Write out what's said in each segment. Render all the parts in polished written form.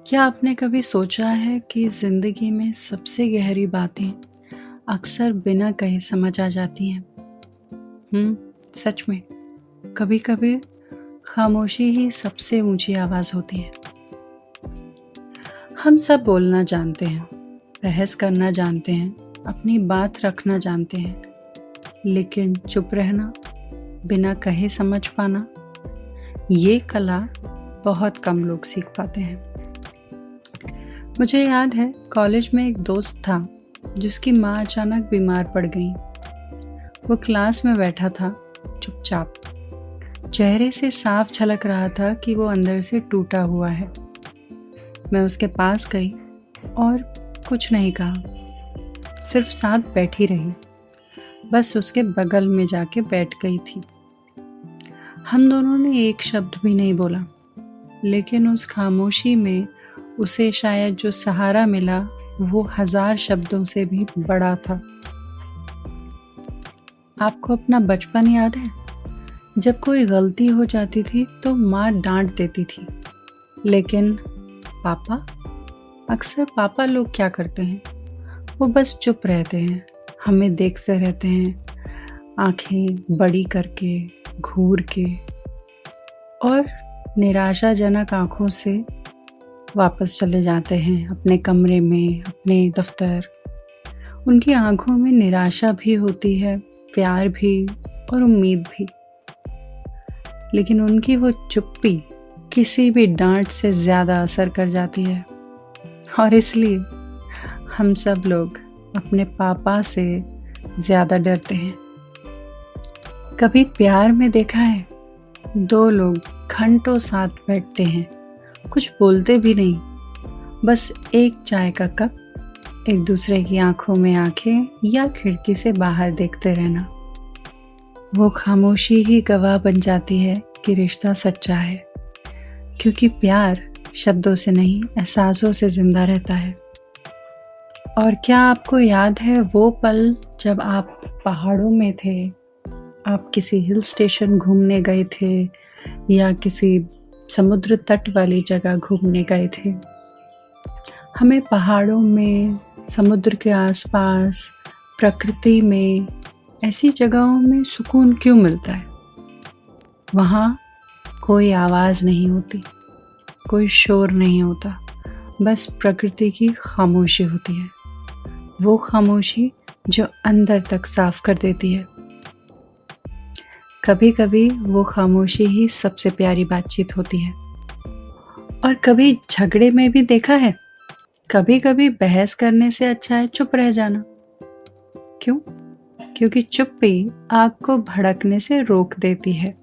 क्या आपने कभी सोचा है कि ज़िंदगी में सबसे गहरी बातें अक्सर बिना कहे समझ आ जाती हैं? सच में, कभी-कभी खामोशी ही सबसे ऊँची आवाज़ होती है। हम सब बोलना जानते हैं, बहस करना जानते हैं, अपनी बात रखना जानते हैं, लेकिन चुप रहना, बिना कहे समझ पाना, ये कला बहुत कम लोग सीख पाते हैं। मुझे याद है कॉलेज में एक दोस्त था जिसकी माँ अचानक बीमार पड़ गई। वो क्लास में बैठा था चुपचाप। चेहरे से साफ झलक रहा था कि वो अंदर से टूटा हुआ है। मैं उसके पास गई और कुछ नहीं कहा, सिर्फ साथ बैठी रही। बस उसके बगल में जाके बैठ गई थी। हम दोनों ने एक शब्द भी नहीं बोला, लेकिन उस खामोशी में उसे शायद जो सहारा मिला वो 1000 शब्दों से भी बड़ा था। आपको अपना बचपन याद है? जब कोई गलती हो जाती थी तो माँ डांट देती थी, लेकिन पापा, अक्सर पापा लोग क्या करते हैं? वो बस चुप रहते हैं, हमें देखते रहते हैं, आंखें बड़ी करके, घूर के, और निराशाजनक आंखों से वापस चले जाते हैं अपने कमरे में, अपने दफ्तर। उनकी आंखों में निराशा भी होती है, प्यार भी और उम्मीद भी, लेकिन उनकी वो चुप्पी किसी भी डांट से ज़्यादा असर कर जाती है। और इसलिए हम सब लोग अपने पापा से ज़्यादा डरते हैं। कभी प्यार में देखा है, 2 लोग घंटों साथ बैठते हैं, कुछ बोलते भी नहीं, बस एक चाय का कप, एक दूसरे की आंखों में आंखें या खिड़की से बाहर देखते रहना। वो खामोशी ही गवाह बन जाती है कि रिश्ता सच्चा है, क्योंकि प्यार शब्दों से नहीं, एहसासों से जिंदा रहता है। और क्या आपको याद है वो पल जब आप पहाड़ों में थे, आप किसी हिल स्टेशन घूमने गए थे या किसी समुद्र तट वाली जगह घूमने गए थे? हमें पहाड़ों में, समुद्र के आसपास, प्रकृति में, ऐसी जगहों में सुकून क्यों मिलता है? वहाँ कोई आवाज़ नहीं होती, कोई शोर नहीं होता, बस प्रकृति की खामोशी होती है। वो खामोशी जो अंदर तक साफ कर देती है। कभी कभी वो खामोशी ही सबसे प्यारी बातचीत होती है। और कभी झगड़े में भी देखा है, कभी कभी बहस करने से अच्छा है चुप रह जाना। क्यों? क्योंकि चुप्पी आग को भड़कने से रोक देती है।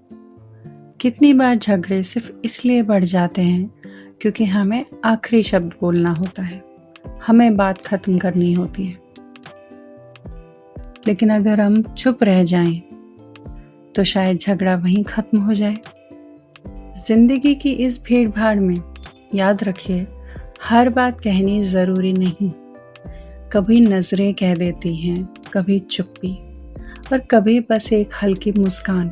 कितनी बार झगड़े सिर्फ इसलिए बढ़ जाते हैं क्योंकि हमें आखिरी शब्द बोलना होता है, हमें बात खत्म करनी होती है। लेकिन अगर हम चुप रह जाएं तो शायद झगड़ा वहीं खत्म हो जाए। जिंदगी की इस भीड़ भाड़ में याद रखिए, हर बात कहनी जरूरी नहीं। कभी नजरें कह देती हैं, कभी चुप्पी, और कभी बस एक हल्की मुस्कान।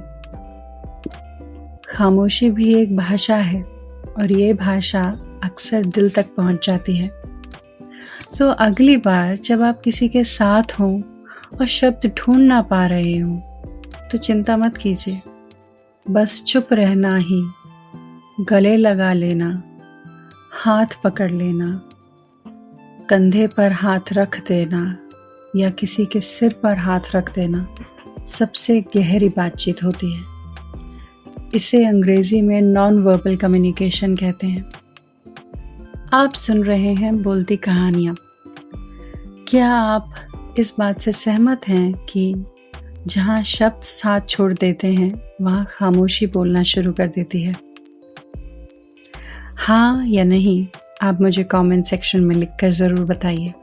खामोशी भी एक भाषा है, और ये भाषा अक्सर दिल तक पहुंच जाती है। तो अगली बार जब आप किसी के साथ हों और शब्द ढूंढ ना पा रहे हों, तो चिंता मत कीजिए, बस चुप रहना ही, गले लगा लेना, हाथ पकड़ लेना, कंधे पर हाथ रख देना या किसी के सिर पर हाथ रख देना सबसे गहरी बातचीत होती है। इसे अंग्रेजी में नॉन वर्बल कम्युनिकेशन कहते हैं। आप सुन रहे हैं बोलती कहानियाँ। क्या आप इस बात से सहमत हैं कि जहाँ शब्द साथ छोड़ देते हैं, वहाँ खामोशी बोलना शुरू कर देती है? हाँ या नहीं, आप मुझे कमेंट सेक्शन में लिखकर ज़रूर बताइए।